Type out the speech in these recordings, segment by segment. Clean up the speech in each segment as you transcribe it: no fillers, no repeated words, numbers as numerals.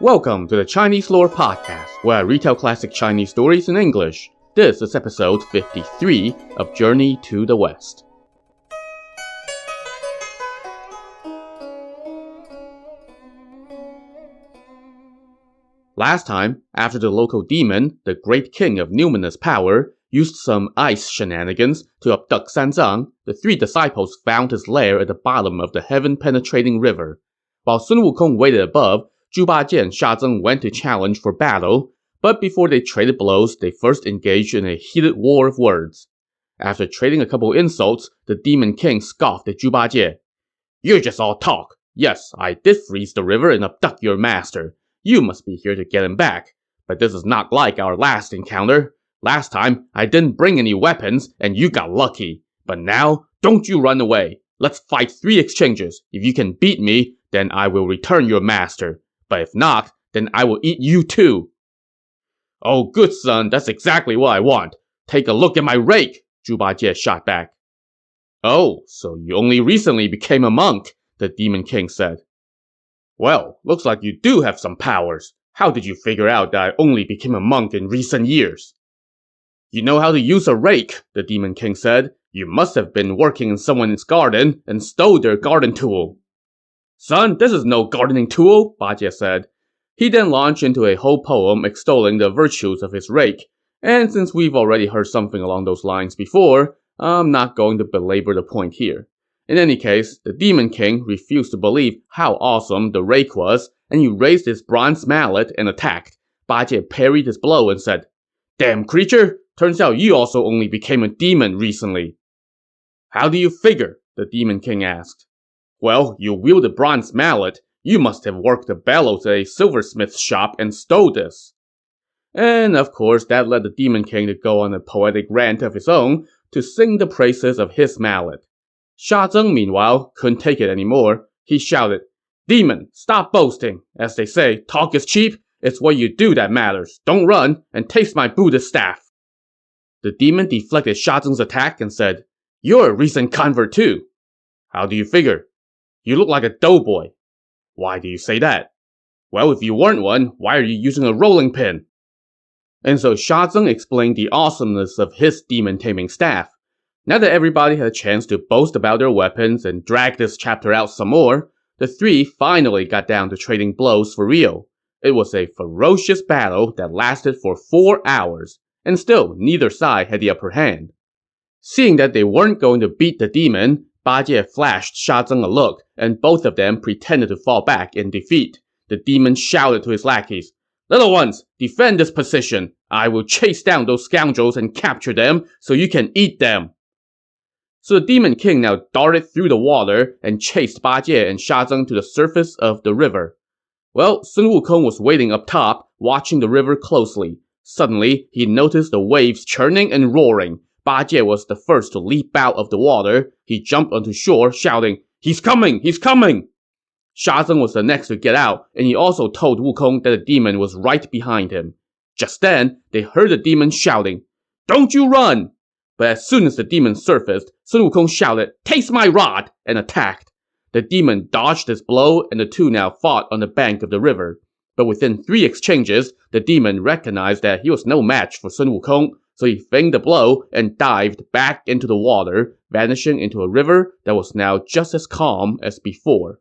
Welcome to the Chinese Lore Podcast, where I retell classic Chinese stories in English. This is episode 53 of Journey to the West. Last time, after the local demon, the great king of numinous power, used some ice shenanigans to abduct Zang, the three disciples found his lair at the bottom of the heaven-penetrating river. While Sun Wukong waited above, Zhu Bajie and Sha Zeng went to challenge for battle, but before they traded blows, they first engaged in a heated war of words. After trading a couple insults, the Demon King scoffed at Zhu Bajie. "You're just all talk. Yes, I did freeze the river and abduct your master. You must be here to get him back. But this is not like our last encounter. Last time, I didn't bring any weapons, and you got lucky. But now, don't you run away. Let's fight 3 exchanges. If you can beat me, then I will return your master. But if not, then I will eat you too." "Oh, good son, that's exactly what I want. Take a look at my rake," Zhu Bajie shot back. "Oh, so you only recently became a monk," the Demon King said. "Well, looks like you do have some powers. How did you figure out that I only became a monk in recent years?" "You know how to use a rake," the Demon King said. "You must have been working in someone's garden and stole their garden tool." "Son, this is no gardening tool," Bajie said. He then launched into a whole poem extolling the virtues of his rake, and since we've already heard something along those lines before, I'm not going to belabor the point here. In any case, the Demon King refused to believe how awesome the rake was, and he raised his bronze mallet and attacked. Bajie parried his blow and said, "Damn creature, turns out you also only became a demon recently." "How do you figure?" the Demon King asked. "Well, you wield a bronze mallet. You must have worked the bellows at a silversmith's shop and stole this." And of course, that led the Demon King to go on a poetic rant of his own to sing the praises of his mallet. Sha Zeng, meanwhile, couldn't take it anymore. He shouted, "Demon, stop boasting. As they say, talk is cheap. It's what you do that matters. Don't run, and taste my Buddha staff." The demon deflected Sha Zeng's attack and said, "You're a recent convert too." "How do you figure?" "You look like a doughboy." "Why do you say that?" "Well, if you weren't one, why are you using a rolling pin?" And so Sha Zeng explained the awesomeness of his demon-taming staff. Now that everybody had a chance to boast about their weapons and drag this chapter out some more, the three finally got down to trading blows for real. It was a ferocious battle that lasted for 4 hours, and still neither side had the upper hand. Seeing that they weren't going to beat the demon, Bajie flashed Sha Zeng a look, and both of them pretended to fall back in defeat. The demon shouted to his lackeys, "Little ones, defend this position. I will chase down those scoundrels and capture them so you can eat them." So the Demon King now darted through the water and chased Bajie and Sha Zeng to the surface of the river. Well, Sun Wukong was waiting up top, watching the river closely. Suddenly, he noticed the waves churning and roaring. Bajie was the first to leap out of the water. He jumped onto shore, shouting, "He's coming! He's coming!" Sha Zeng was the next to get out, and he also told Wukong that the demon was right behind him. Just then, they heard the demon shouting, "Don't you run!" But as soon as the demon surfaced, Sun Wukong shouted, "Taste my rod!" and attacked. The demon dodged his blow, and the two now fought on the bank of the river. But within 3 exchanges, the demon recognized that he was no match for Sun Wukong, so he feigned the blow and dived back into the water, vanishing into a river that was now just as calm as before.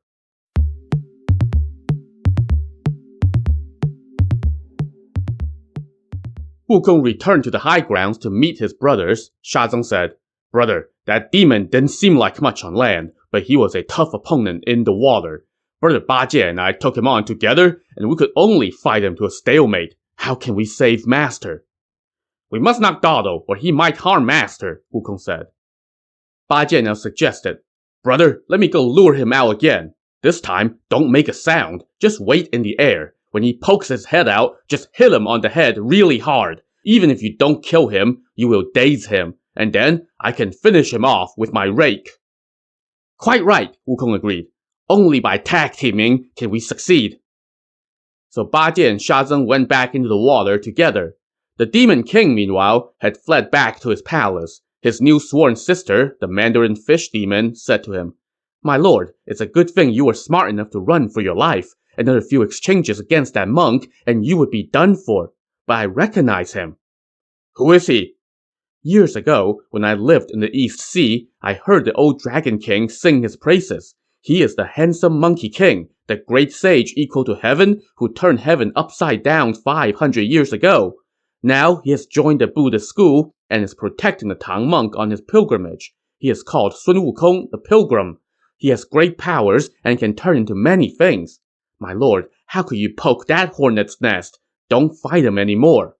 Wukong returned to the high grounds to meet his brothers. Sha Zeng said, "Brother, that demon didn't seem like much on land, but he was a tough opponent in the water. Brother Bajie and I took him on together, and we could only fight him to a stalemate. How can we save Master?" "We must not dawdle, or he might harm Master," Wukong said. Bajie now suggested, "Brother, let me go lure him out again. This time, don't make a sound. Just wait in the air. When he pokes his head out, just hit him on the head really hard. Even if you don't kill him, you will daze him, and then I can finish him off with my rake." "Quite right," Wukong agreed. "Only by tag teaming can we succeed." So Bajie and Sha Zeng went back into the water together. The Demon King, meanwhile, had fled back to his palace. His new sworn sister, the Mandarin Fish Demon, said to him, "My lord, it's a good thing you were smart enough to run for your life. Another few exchanges against that monk, and you would be done for. But I recognize him. Who is he? Years ago, when I lived in the East Sea, I heard the old Dragon King sing his praises. He is the handsome Monkey King, the great sage equal to heaven who turned heaven upside down 500 years ago. Now he has joined the Buddhist school and is protecting the Tang monk on his pilgrimage. He is called Sun Wukong, the Pilgrim. He has great powers and can turn into many things. My lord, how could you poke that hornet's nest? Don't fight him anymore.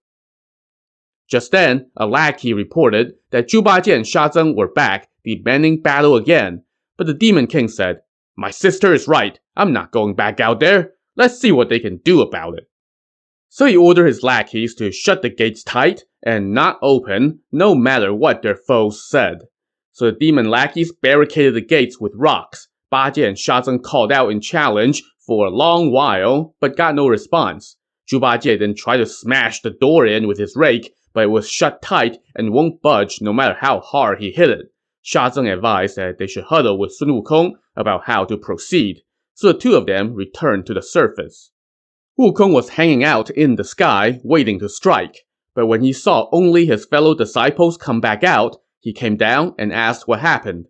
Just then, a lackey reported that Zhu Bajie and Sha Zeng were back, demanding battle again. But the Demon King said, "My sister is right. I'm not going back out there. Let's see what they can do about it." So he ordered his lackeys to shut the gates tight and not open, no matter what their foes said. So the demon lackeys barricaded the gates with rocks. Bajie and Sha Zeng called out in challenge for a long while, but got no response. Zhu Bajie then tried to smash the door in with his rake, but it was shut tight and won't budge no matter how hard he hit it. Sha Zeng advised that they should huddle with Sun Wukong about how to proceed, so the two of them returned to the surface. Wukong was hanging out in the sky, waiting to strike, but when he saw only his fellow disciples come back out, he came down and asked what happened.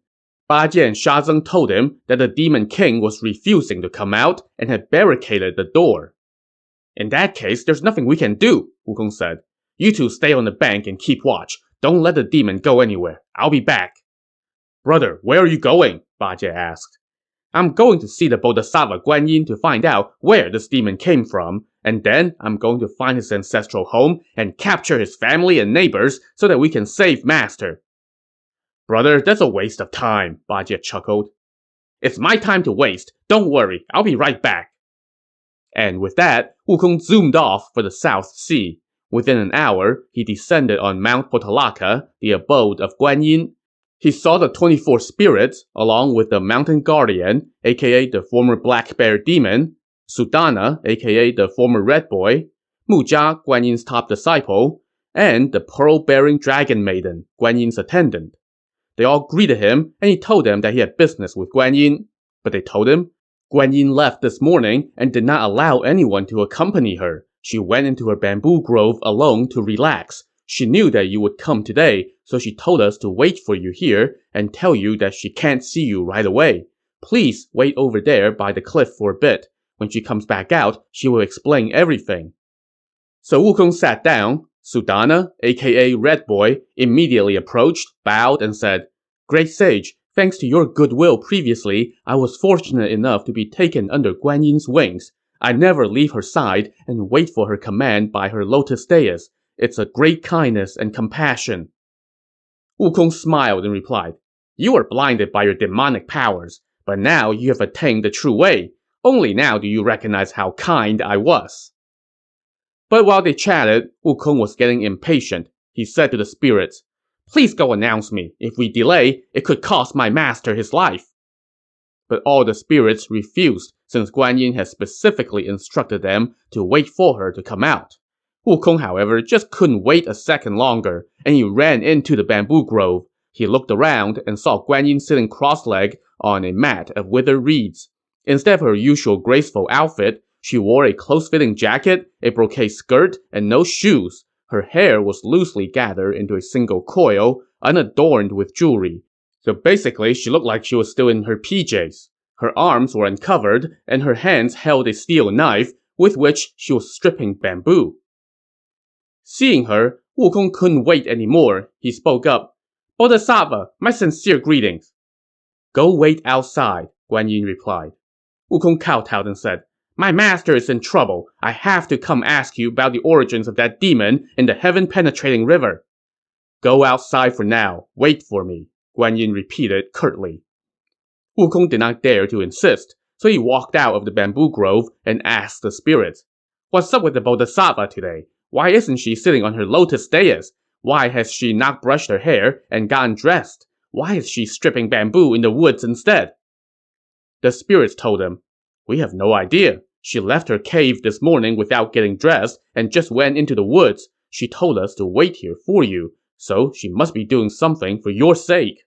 Bajie and Sha Zeng told him that the Demon King was refusing to come out and had barricaded the door. "In that case, there's nothing we can do," Wukong said. "You two stay on the bank and keep watch. Don't let the demon go anywhere. I'll be back." "Brother, where are you going?" Bajie asked. "I'm going to see the Bodhisattva Guan Yin to find out where this demon came from, and then I'm going to find his ancestral home and capture his family and neighbors so that we can save Master." "Brother, that's a waste of time," Bajie chuckled. "It's my time to waste. Don't worry, I'll be right back." And with that, Wukong zoomed off for the South Sea. Within an hour, he descended on Mount Potalaca, the abode of Guan Yin. He saw the 24 spirits, along with the Mountain Guardian, aka the former Black Bear Demon, Sudana, aka the former Red Boy, Mujia, Guan Yin's top disciple, and the Pearl-bearing Dragon Maiden, Guan Yin's attendant. They all greeted him, and he told them that he had business with Guan Yin. But they told him, "Guan Yin left this morning and did not allow anyone to accompany her. She went into her bamboo grove alone to relax. She knew that you would come today, so she told us to wait for you here and tell you that she can't see you right away. Please wait over there by the cliff for a bit. When she comes back out, she will explain everything." So Wukong sat down. Sudana, aka Red Boy, immediately approached, bowed, and said, "Great sage, thanks to your goodwill previously, I was fortunate enough to be taken under Guan Yin's wings. I never leave her side and wait for her command by her lotus dais. It's a great kindness and compassion." Wukong smiled and replied, "You were blinded by your demonic powers, but now you have attained the true way. Only now do you recognize how kind I was." But while they chatted, Wukong was getting impatient. He said to the spirits, "Please go announce me. If we delay, it could cost my master his life." But all the spirits refused, since Guan Yin had specifically instructed them to wait for her to come out. Wukong, however, just couldn't wait a second longer, and he ran into the bamboo grove. He looked around and saw Guan Yin sitting cross-legged on a mat of withered reeds. Instead of her usual graceful outfit, she wore a close-fitting jacket, a brocade skirt, and no shoes. Her hair was loosely gathered into a single coil, unadorned with jewelry. So basically, she looked like she was still in her PJs. Her arms were uncovered, and her hands held a steel knife, with which she was stripping bamboo. Seeing her, Wukong couldn't wait anymore. He spoke up, "Bodhisattva, my sincere greetings." "Go wait outside," Guan Yin replied. Wukong kowtowed and said, "My master is in trouble. I have to come ask you about the origins of that demon in the heaven-penetrating river." "Go outside for now. Wait for me," Guan Yin repeated curtly. Wukong did not dare to insist, so he walked out of the bamboo grove and asked the spirits, "What's up with the Bodhisattva today? Why isn't she sitting on her lotus dais? Why has she not brushed her hair and gotten dressed? Why is she stripping bamboo in the woods instead?" The spirits told him, "We have no idea. She left her cave this morning without getting dressed and just went into the woods. She told us to wait here for you, so she must be doing something for your sake."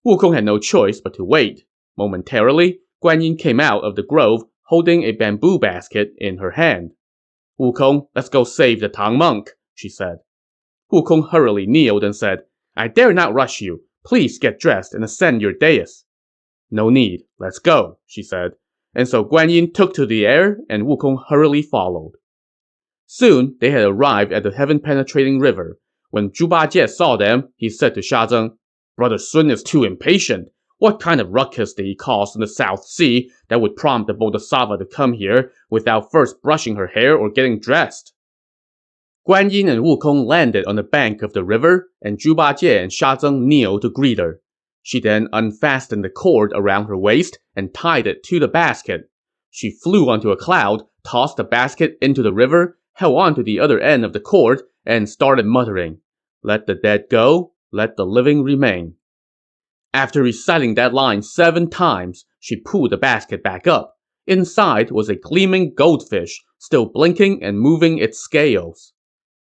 Wukong had no choice but to wait. Momentarily, Guan Yin came out of the grove, holding a bamboo basket in her hand. "Wukong, let's go save the Tang monk," she said. Wukong hurriedly kneeled and said, "I dare not rush you. Please get dressed and ascend your dais." "No need. Let's go," she said. And so Guan Yin took to the air, and Wukong hurriedly followed. Soon, they had arrived at the heaven-penetrating river. When Zhu Bajie saw them, he said to Sha Zeng, "Brother Sun is too impatient. What kind of ruckus did he cause in the South Sea that would prompt the Bodhisattva to come here without first brushing her hair or getting dressed?" Guan Yin and Wukong landed on the bank of the river, and Zhu Bajie and Sha Zeng kneeled to greet her. She then unfastened the cord around her waist and tied it to the basket. She flew onto a cloud, tossed the basket into the river, held on to the other end of the cord, and started muttering, "Let the dead go, let the living remain." After reciting that line 7 times, she pulled the basket back up. Inside was a gleaming goldfish, still blinking and moving its scales.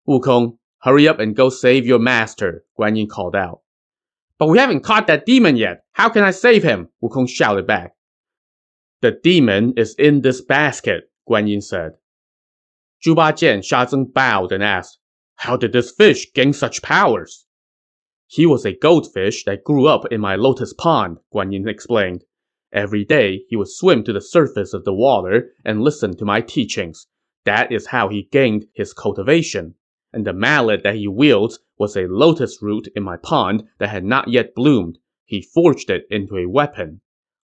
"Wukong, hurry up and go save your master," Guan Yin called out. "But we haven't caught that demon yet. How can I save him?" Wukong shouted back. "The demon is in this basket," Guan Yin said. Zhu Bajie and Sha Zeng bowed and asked, "How did this fish gain such powers?" "He was a goldfish that grew up in my lotus pond," Guan Yin explained. "Every day, he would swim to the surface of the water and listen to my teachings. That is how he gained his cultivation. And the mallet that he wields was a lotus root in my pond that had not yet bloomed. He forged it into a weapon.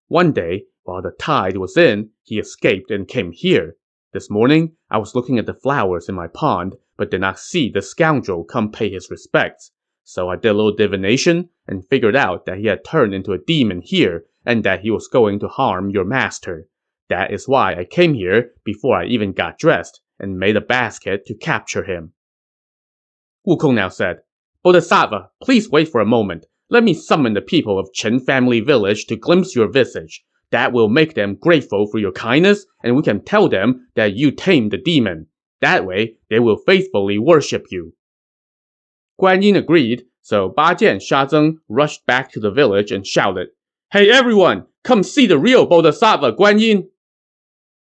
One day, while the tide was in, he escaped and came here. This morning, I was looking at the flowers in my pond, but did not see the scoundrel come pay his respects. So I did a little divination and figured out that he had turned into a demon here and that he was going to harm your master. That is why I came here before I even got dressed and made a basket to capture him." Wukong now said, "Bodhisattva, please wait for a moment. Let me summon the people of Chen family village to glimpse your visage. That will make them grateful for your kindness, and we can tell them that you tamed the demon. That way, they will faithfully worship you." Guan Yin agreed, so Bajie and Sha Zeng rushed back to the village and shouted, "Hey everyone, come see the real Bodhisattva Guan Yin!"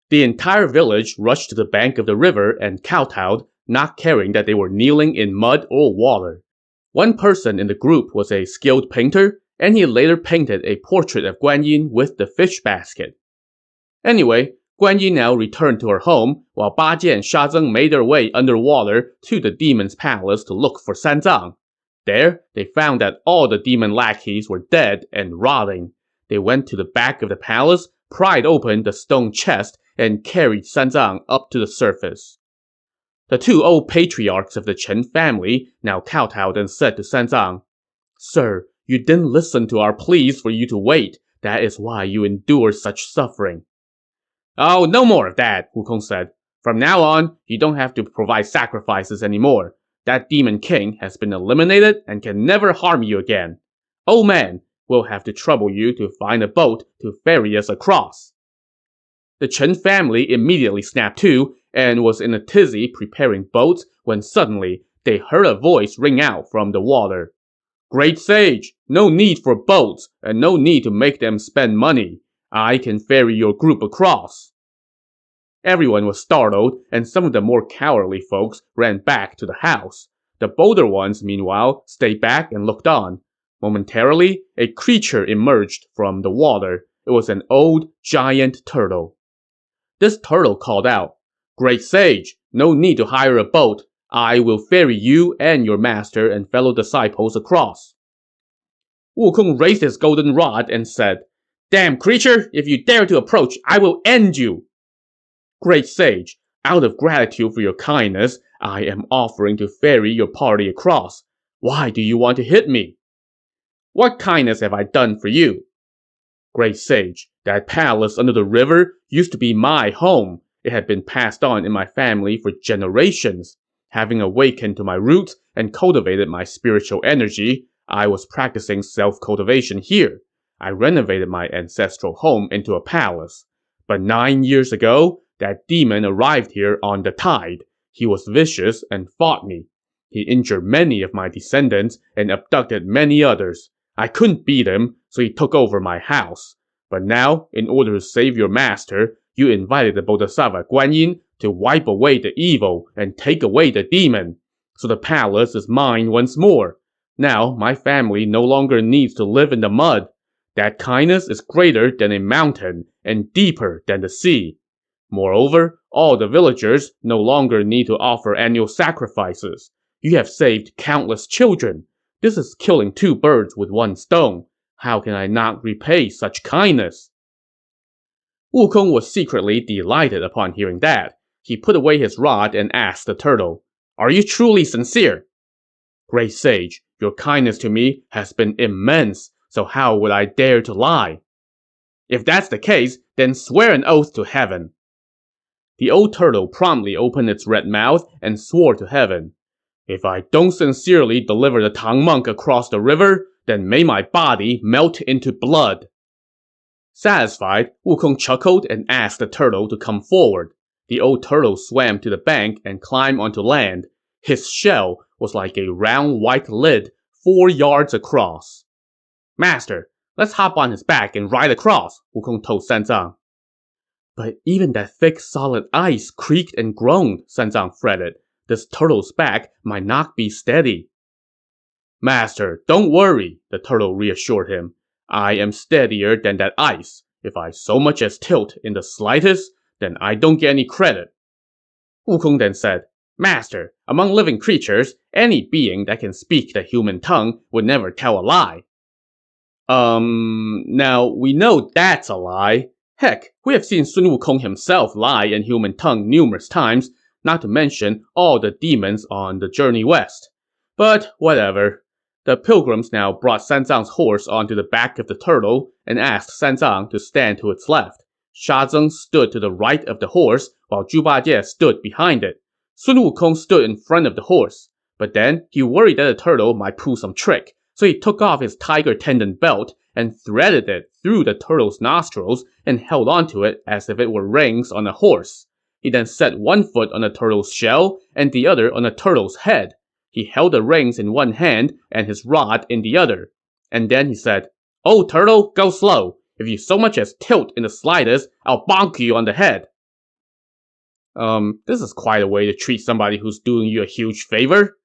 The entire village rushed to the bank of the river and kowtowed, not caring that they were kneeling in mud or water. One person in the group was a skilled painter, and he later painted a portrait of Guan Yin with the fish basket. Anyway, Guan Yin now returned to her home, while Bajie and Sha Zeng made their way underwater to the demon's palace to look for Zang. There, they found that all the demon lackeys were dead and rotting. They went to the back of the palace, pried open the stone chest, and carried Zang up to the surface. The 2 old patriarchs of the Chen family now kowtowed and said to Zang, "Sir, you didn't listen to our pleas for you to wait. That is why you endured such suffering." "Oh, no more of that," Wukong said. "From now on, you don't have to provide sacrifices anymore. That demon king has been eliminated and can never harm you again. Old man, we'll have to trouble you to find a boat to ferry us across." The Chen family immediately snapped to and was in a tizzy preparing boats when suddenly they heard a voice ring out from the water. "Great sage, no need for boats and no need to make them spend money. I can ferry your group across." Everyone was startled, and some of the more cowardly folks ran back to the house. The bolder ones, meanwhile, stayed back and looked on. Momentarily, a creature emerged from the water. It was an old, giant turtle. This turtle called out, "Great sage, no need to hire a boat. I will ferry you and your master and fellow disciples across." Wukong raised his golden rod and said, "Damn creature, if you dare to approach, I will end you." "Great sage, out of gratitude for your kindness, I am offering to ferry your party across. Why do you want to hit me?" "What kindness have I done for you?" "Great sage, that palace under the river used to be my home. It had been passed on in my family for generations. Having awakened to my roots and cultivated my spiritual energy, I was practicing self-cultivation here. I renovated my ancestral home into a palace. But 9 years ago, that demon arrived here on the tide. He was vicious and fought me. He injured many of my descendants and abducted many others. I couldn't beat him, so he took over my house. But now, in order to save your master, You invited the Bodhisattva Guanyin to wipe away the evil and take away the demon. So the palace is mine once more. Now my family no longer needs to live in the mud. That kindness is greater than a mountain and deeper than the sea. Moreover, all the villagers no longer need to offer annual sacrifices. You have saved countless children. This is killing two birds with one stone. How can I not repay such kindness? Wukong was secretly delighted upon hearing that. He put away his rod and asked the turtle, "Are you truly sincere?" "Great sage, your kindness to me has been immense, so how would I dare to lie?" "If that's the case, then swear an oath to heaven." The old turtle promptly opened its red mouth and swore to heaven, "If I don't sincerely deliver the Tang monk across the river, then may my body melt into blood." Satisfied, Wukong chuckled and asked the turtle to come forward. The old turtle swam to the bank and climbed onto land. His shell was like a round white lid 4 yards across. "Master, let's hop on his back and ride across," Wukong told Sanzang. "But even that thick solid ice creaked and groaned," Sanzang fretted. "This turtle's back might not be steady." "Master, don't worry," the turtle reassured him. "I am steadier than that ice. If I so much as tilt in the slightest, then I don't get any credit." Wukong then said, "Master, among living creatures, any being that can speak the human tongue would never tell a lie." Now we know that's a lie. Heck, we have seen Sun Wukong himself lie in human tongue numerous times, not to mention all the demons on the journey west. But whatever. The pilgrims now brought Sanzang's horse onto the back of the turtle and asked Sanzang to stand to its left. Shazeng stood to the right of the horse, while Zhubajie stood behind it. Sun Wukong stood in front of the horse. But then, he worried that the turtle might pull some trick, so he took off his tiger tendon belt and threaded it through the turtle's nostrils and held onto it as if it were reins on a horse. He then set one foot on the turtle's shell and the other on the turtle's head. He held the reins in one hand and his rod in the other. And then he said, "Oh, turtle, go slow. If you so much as tilt in the slightest, I'll bonk you on the head." This is quite a way to treat somebody who's doing you a huge favor.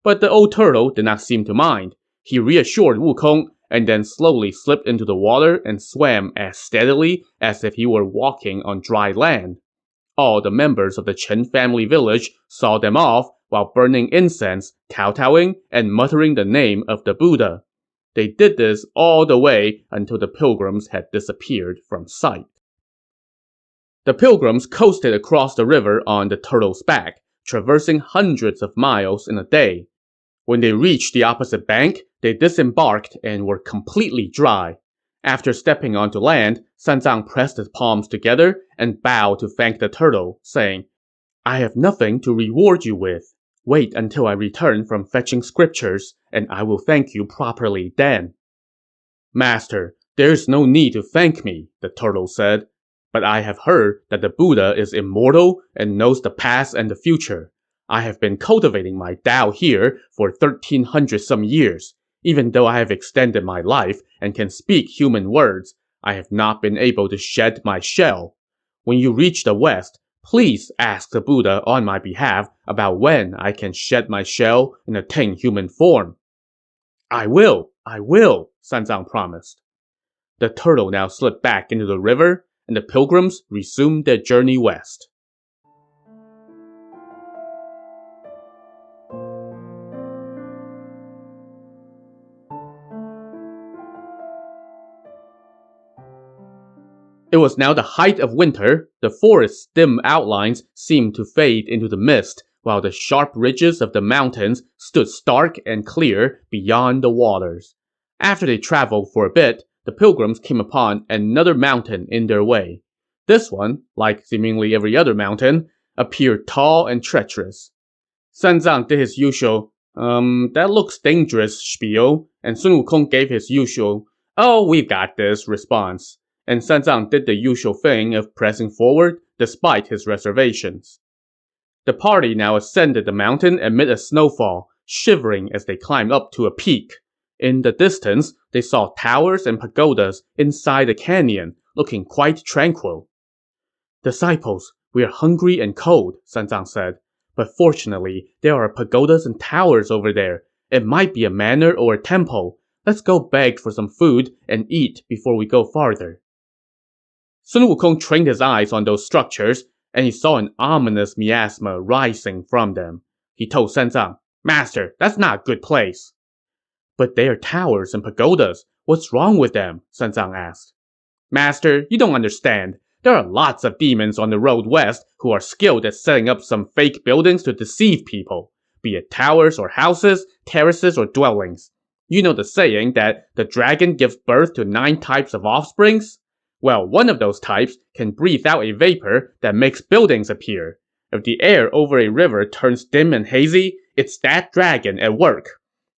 But the old turtle did not seem to mind. He reassured Wukong and then slowly slipped into the water and swam as steadily as if he were walking on dry land. All the members of the Chen family village saw them off while burning incense, kowtowing, and muttering the name of the Buddha. They did this all the way until the pilgrims had disappeared from sight. The pilgrims coasted across the river on the turtle's back, traversing hundreds of miles in a day. When they reached the opposite bank, they disembarked and were completely dry. After stepping onto land, Sanzang pressed his palms together and bowed to thank the turtle, saying, "I have nothing to reward you with. Wait until I return from fetching scriptures, and I will thank you properly then." "Master, there's no need to thank me," the turtle said. "But I have heard that the Buddha is immortal and knows the past and the future. I have been cultivating my Tao here for 1,300 some years. Even though I have extended my life and can speak human words, I have not been able to shed my shell. When you reach the West, please ask the Buddha on my behalf about when I can shed my shell and attain human form." I will, Sanzang promised. The turtle now slipped back into the river, and the pilgrims resumed their journey west. It was now the height of winter. The forest's dim outlines seemed to fade into the mist, while the sharp ridges of the mountains stood stark and clear beyond the waters. After they traveled for a bit, the pilgrims came upon another mountain in their way. This one, like seemingly every other mountain, appeared tall and treacherous. Sanzang did his usual, "That looks dangerous," spiel, and Sun Wukong gave his usual, "Oh, we've got this," response. And Sanzang did the usual thing of pressing forward despite his reservations. The party now ascended the mountain amid a snowfall, shivering as they climbed up to a peak. In the distance, they saw towers and pagodas inside the canyon, looking quite tranquil. Disciples, we are hungry and cold, Sanzang said. But fortunately, there are pagodas and towers over there. It might be a manor or a temple. Let's go beg for some food and eat before we go farther. Sun Wukong trained his eyes on those structures, and he saw an ominous miasma rising from them. He told Sanzang, Master, that's not a good place. But they are towers and pagodas. What's wrong with them? Sanzang asked. Master, you don't understand. There are lots of demons on the road west who are skilled at setting up some fake buildings to deceive people, be it towers or houses, terraces or dwellings. You know the saying that the dragon gives birth to 9 types of offsprings? Well, one of those types can breathe out a vapor that makes buildings appear. If the air over a river turns dim and hazy, it's that dragon at work.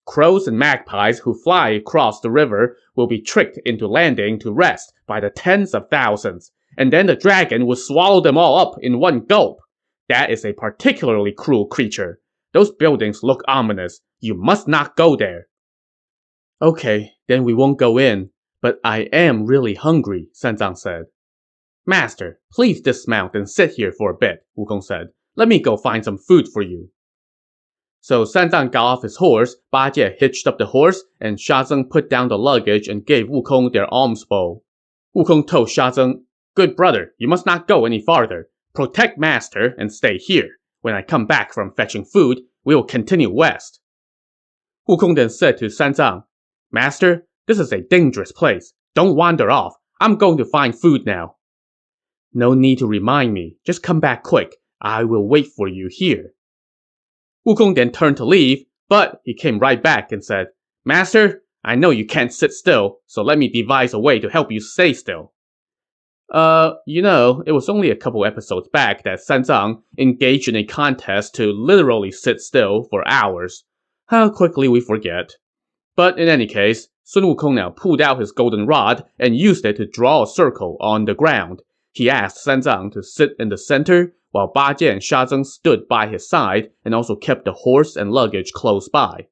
Crows and magpies who fly across the river will be tricked into landing to rest by the tens of thousands, and then the dragon will swallow them all up in one gulp. That is a particularly cruel creature. Those buildings look ominous. You must not go there. Okay, then we won't go in. But I am really hungry, Sanzang said. Master, please dismount and sit here for a bit, Wukong said. Let me go find some food for you. So Sanzang got off his horse, Ba Jie hitched up the horse, and Sha Zeng put down the luggage and gave Wukong their alms bowl. Wukong told Sha Zeng, Good brother, you must not go any farther. Protect Master and stay here. When I come back from fetching food, we will continue west. Wukong then said to Sanzang, Master, this is a dangerous place. Don't wander off. I'm going to find food now. No need to remind me. Just come back quick. I will wait for you here. Wukong then turned to leave, but he came right back and said, Master, I know you can't sit still, so let me devise a way to help you stay still. It was only a couple episodes back that Sanzang engaged in a contest to literally sit still for hours. How quickly we forget. But in any case, Sun Wukong now pulled out his golden rod and used it to draw a circle on the ground. He asked Sanzang to sit in the center, while Ba Jie and Sha Zeng stood by his side and also kept the horse and luggage close by.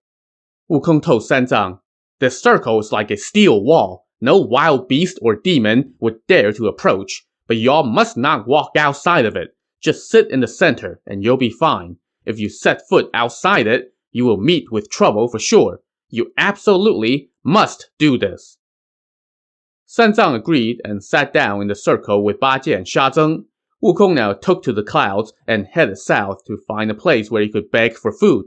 Wukong told Sanzang, This circle is like a steel wall. No wild beast or demon would dare to approach, but y'all must not walk outside of it. Just sit in the center and you'll be fine. If you set foot outside it, you will meet with trouble for sure. You absolutely must do this. Sanzang agreed and sat down in the circle with Ba Jie and Sha Zeng. Wukong now took to the clouds and headed south to find a place where he could beg for food.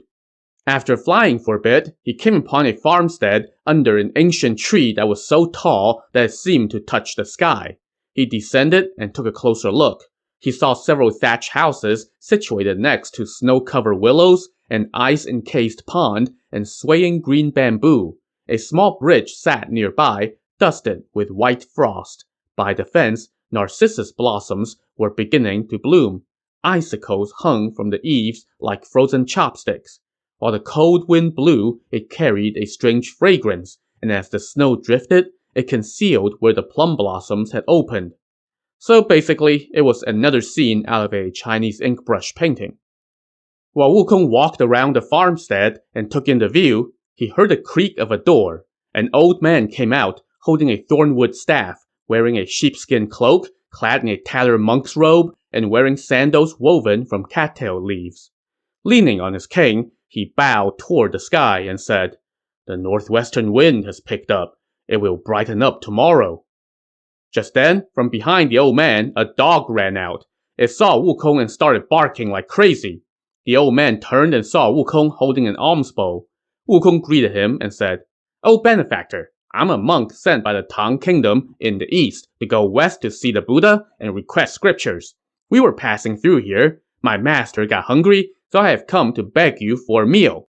After flying for a bit, he came upon a farmstead under an ancient tree that was so tall that it seemed to touch the sky. He descended and took a closer look. He saw several thatched houses situated next to snow-covered willows, an ice-encased pond, and swaying green bamboo. A small bridge sat nearby, dusted with white frost. By the fence, narcissus blossoms were beginning to bloom. Icicles hung from the eaves like frozen chopsticks. While the cold wind blew, it carried a strange fragrance, and as the snow drifted, it concealed where the plum blossoms had opened. So basically, it was another scene out of a Chinese ink brush painting. While Wukong walked around the farmstead and took in the view, he heard the creak of a door. An old man came out, holding a thornwood staff, wearing a sheepskin cloak, clad in a tattered monk's robe, and wearing sandals woven from cattail leaves. Leaning on his cane, he bowed toward the sky and said, The northwestern wind has picked up. It will brighten up tomorrow. Just then, from behind the old man, a dog ran out. It saw Wukong and started barking like crazy. The old man turned and saw Wukong holding an alms bowl. Wukong greeted him and said, "Oh benefactor, I'm a monk sent by the Tang Kingdom in the east to go west to see the Buddha and request scriptures. We were passing through here. My master got hungry, so I have come to beg you for a meal."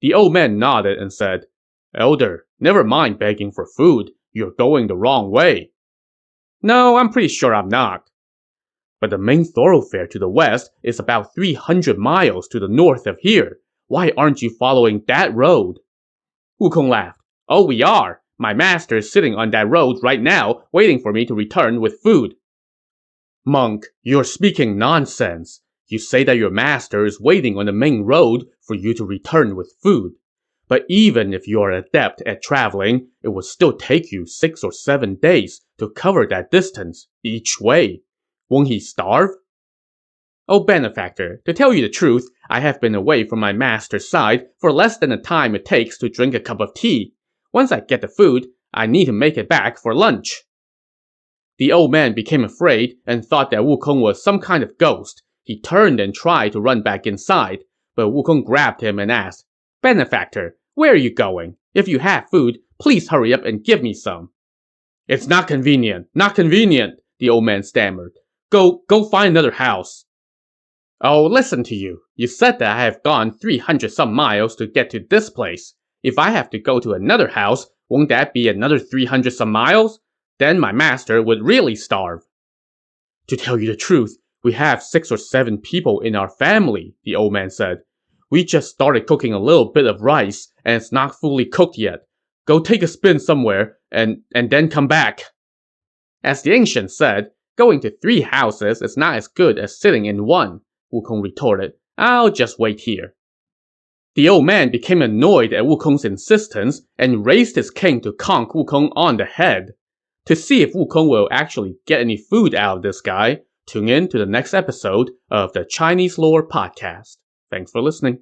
The old man nodded and said, "Elder, never mind begging for food. You're going the wrong way." "No, I'm pretty sure I'm not." "But the main thoroughfare to the west is about 300 miles to the north of here. Why aren't you following that road?" Wukong laughed. "Oh, we are. My master is sitting on that road right now, waiting for me to return with food." "Monk, you're speaking nonsense. You say that your master is waiting on the main road for you to return with food. But even if you're adept at traveling, it would still take you 6 or 7 days to cover that distance each way. Won't he starve? Oh, benefactor, to tell you the truth, I have been away from my master's side for less than the time it takes to drink a cup of tea. Once I get the food, I need to make it back for lunch. The old man became afraid and thought that Wukong was some kind of ghost. He turned and tried to run back inside, but Wukong grabbed him and asked, "Benefactor, where are you going? If you have food, please hurry up and give me some." "It's not convenient, the old man stammered. Go find another house." "Oh, listen to you. You said that I have gone 300 some miles to get to this place. If I have to go to another house, won't that be another 300 some miles? Then my master would really starve." "To tell you the truth, we have 6 or 7 people in our family," the old man said. "We just started cooking a little bit of rice, and it's not fully cooked yet. Go take a spin somewhere, and then come back." "As the ancient said, going to 3 houses is not as good as sitting in one," Wukong retorted. "I'll just wait here." The old man became annoyed at Wukong's insistence and raised his cane to conk Wukong on the head. To see if Wukong will actually get any food out of this guy, tune in to the next episode of the Chinese Lore Podcast. Thanks for listening.